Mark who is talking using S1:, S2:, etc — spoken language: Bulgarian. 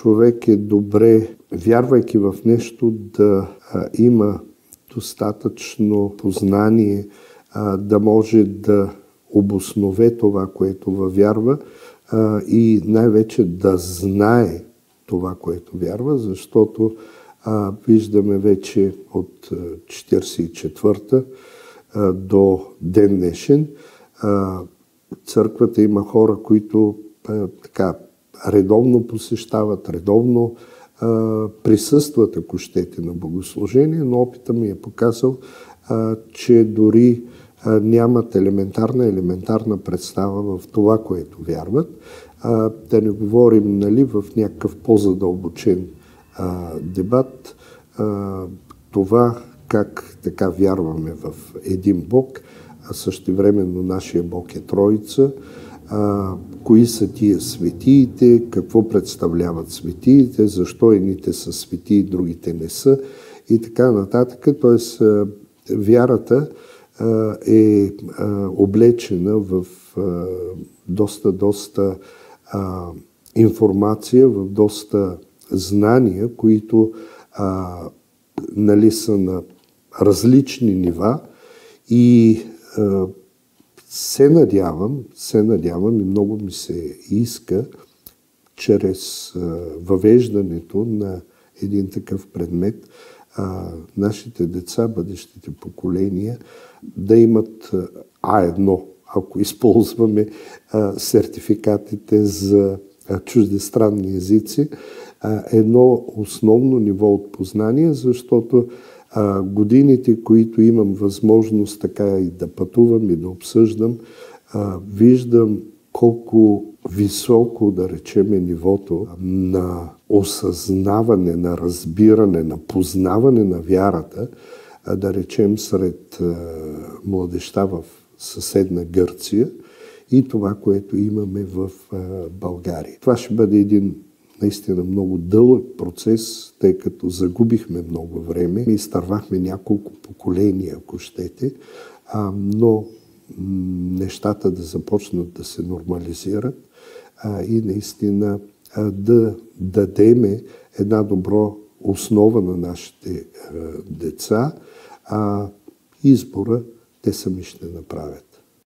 S1: човек е добре, вярвайки в нещо, да има достатъчно познание, да може да обоснове това, което вярва и най-вече да знае това, което вярва, защото виждаме вече от 1944 до ден днешен, църквата има хора, които така редовно посещават, редовно присъстват, ако щете, на богослужение, но опитът ми е показал, че дори нямат елементарна представа в това, което вярват. Да не говорим, нали, в някакъв по-задълбочен дебат, това как така вярваме в един Бог, а същевременно нашия Бог е Троица, кои са тия светиите, какво представляват светиите, защо едните са свети и другите не са и така нататък. Тоест, вярата е облечена в доста информация, в доста знания, които нали, са на различни нива и се надявам и много ми се иска чрез въвеждането на един такъв предмет нашите деца, бъдещите поколения да имат А1, ако използваме сертификатите за чуждестранни езици, едно основно ниво от познание, защото годините, които имам възможност така и да пътувам и да обсъждам, виждам колко високо, да речем, е нивото на осъзнаване, на разбиране, на познаване на вярата, да речем сред младежта в съседна Гърция и това, което имаме в България. Това ще бъде един наистина много дълъг процес, тъй като загубихме много време и изтървахме няколко поколения, ако щете, но нещата да започнат да се нормализират и наистина да дадеме една добра основа на нашите деца, избора те сами ще направят.